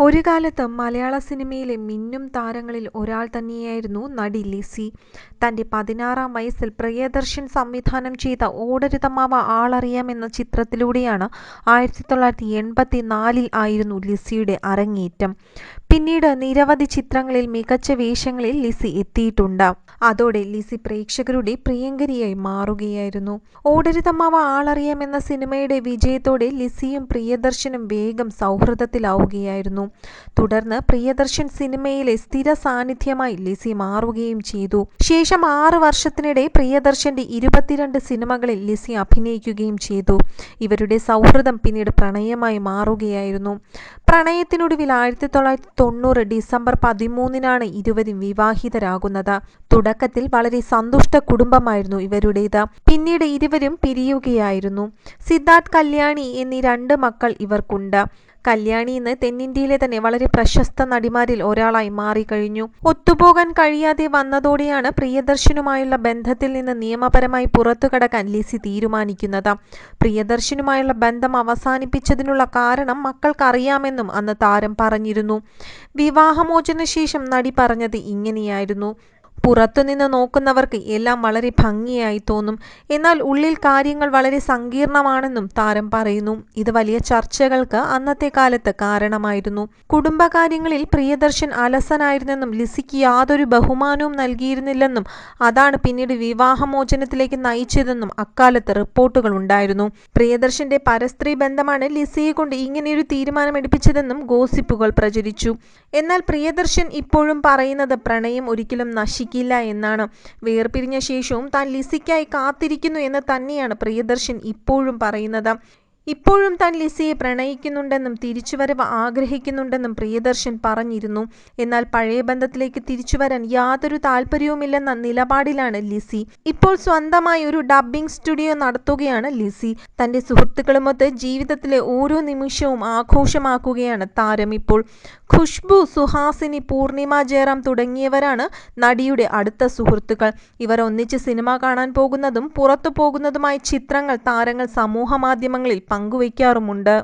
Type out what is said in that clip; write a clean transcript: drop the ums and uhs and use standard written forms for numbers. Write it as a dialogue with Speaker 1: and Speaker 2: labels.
Speaker 1: ഒരു കാലത്ത് മലയാള സിനിമയിലെ മിന്നും താരങ്ങളിൽ ഒരാൾ തന്നെയായിരുന്നു നടി ലിസി. തൻ്റെ 16-ാം വയസ്സിൽ പ്രിയദർശൻ സംവിധാനം ചെയ്ത ഓടരുതമ്മാവ ആളറിയാം എന്ന ചിത്രത്തിലൂടെയാണ് 1984 ആയിരുന്നു ലിസിയുടെ അരങ്ങേറ്റം. പിന്നീട് നിരവധി ചിത്രങ്ങളിൽ മികച്ച വേഷങ്ങളിൽ ലിസി എത്തിയിട്ടുണ്ട്. അതോടെ ലിസി പ്രേക്ഷകരുടെ പ്രിയങ്കരിയായി മാറുകയായിരുന്നു. ഓടരുതമ്മാവ ആളറിയാം എന്ന സിനിമയുടെ വിജയത്തോടെ ലിസിയും പ്രിയദർശനും വേഗം സൗഹൃദത്തിലാവുകയായിരുന്നു. തുടർന്ന് പ്രിയദർശൻ സിനിമയിലെ സ്ഥിര സാന്നിധ്യമായി ലിസി മാറുകയും ചെയ്തു. ശേഷം 6 വർഷത്തിനിടെ പ്രിയദർശന്റെ 22 സിനിമകളിൽ ലിസി അഭിനയിക്കുകയും ചെയ്തു. ഇവരുടെ സൗഹൃദം പിന്നീട് പ്രണയമായി മാറുകയായിരുന്നു. പ്രണയത്തിനൊടുവിൽ 1990 ഡിസംബർ 13-നാണ് ഇരുവരും വിവാഹിതരാകുന്നത്. തുടക്കത്തിൽ വളരെ സന്തുഷ്ട കുടുംബമായിരുന്നു ഇവരുടേത്. പിന്നീട് ഇരുവരും പിരിയുകയായിരുന്നു. സിദ്ധാർത്ഥ്, കല്യാണി എന്നീ 2 മക്കൾ ഇവർക്കുണ്ട്. കല്യാണി ഇന്ന് തെന്നിന്ത്യയിലെ തന്നെ വളരെ പ്രശസ്ത നടിമാരിൽ ഒരാളായി മാറിക്കഴിഞ്ഞു. ഒത്തുപോകാൻ കഴിയാതെ വന്നതോടെയാണ് പ്രിയദർശനുമായുള്ള ബന്ധത്തിൽ നിന്ന് നിയമപരമായി പുറത്തുകടക്കാൻ ലിസി തീരുമാനിക്കുന്നത്. പ്രിയദർശനുമായുള്ള ബന്ധം അവസാനിപ്പിച്ചതിനുള്ള കാരണം മക്കൾക്കറിയാമെന്നും അന്ന് താരം പറഞ്ഞിരുന്നു. വിവാഹമോചന ശേഷം നടി പറഞ്ഞത് ഇങ്ങനെയായിരുന്നു: പുറത്തുനിന്ന് നോക്കുന്നവർക്ക് എല്ലാം വളരെ ഭംഗിയായി തോന്നും, എന്നാൽ ഉള്ളിൽ കാര്യങ്ങൾ വളരെ സങ്കീർണമാണെന്നും താരം പറയുന്നു. ഇത് വലിയ ചർച്ചകൾക്ക് അന്നത്തെ കാലത്ത് കാരണമായിരുന്നു. കുടുംബകാര്യങ്ങളിൽ പ്രിയദർശൻ അലസനായിരുന്നെന്നും ലിസിക്ക് യാതൊരു ബഹുമാനവും നൽകിയിരുന്നില്ലെന്നും അതാണ് പിന്നീട് വിവാഹമോചനത്തിലേക്ക് നയിച്ചതെന്നും അക്കാലത്ത് റിപ്പോർട്ടുകൾ ഉണ്ടായിരുന്നു. പ്രിയദർശന്റെ പരസ്ത്രീ ബന്ധമാണ് ലിസിയെ കൊണ്ട് ഇങ്ങനെയൊരു തീരുമാനമെടുപ്പിച്ചതെന്നും ഗോസിപ്പുകൾ പ്രചരിച്ചു. എന്നാൽ പ്രിയദർശൻ ഇപ്പോഴും പറയുന്നത് പ്രണയം ഒരിക്കലും നശിക്കില്ല എന്നാണ്. വേർപിരിഞ്ഞ ശേഷവും താൻ ലിസിക്കായി കാത്തിരിക്കുന്നു എന്ന് തന്നെയാണ് പ്രിയദർശൻ ഇപ്പോഴും പറയുന്നത്. ഇപ്പോഴും താൻ ലിസിയെ പ്രണയിക്കുന്നുണ്ടെന്നും തിരിച്ചുവരവ് ആഗ്രഹിക്കുന്നുണ്ടെന്നും പ്രിയദർശൻ പറഞ്ഞിരുന്നു. എന്നാൽ പഴയ ബന്ധത്തിലേക്ക് തിരിച്ചുവരാൻ യാതൊരു താല്പര്യവുമില്ലെന്ന നിലപാടിലാണ് ലിസി. ഇപ്പോൾ സ്വന്തമായി ഒരു ഡബ്ബിംഗ് സ്റ്റുഡിയോ നടത്തുകയാണ് ലിസി. തൻ്റെ സുഹൃത്തുക്കളുമൊത്ത് ജീവിതത്തിലെ ഓരോ നിമിഷവും ആഘോഷമാക്കുകയാണ് താരം ഇപ്പോൾ. ഖുഷ്ബു, സുഹാസിനി, പൂർണിമ ജയറാം തുടങ്ങിയവരാണ് നടിയുടെ അടുത്ത സുഹൃത്തുക്കൾ. ഇവർ ഒന്നിച്ച് സിനിമ കാണാൻ പോകുന്നതും പുറത്തു പോകുന്നതുമായ ചിത്രങ്ങൾ താരങ്ങൾ സമൂഹമാധ്യമങ്ങളിൽ പങ്കുവയ്ക്കാറുമുണ്ട്.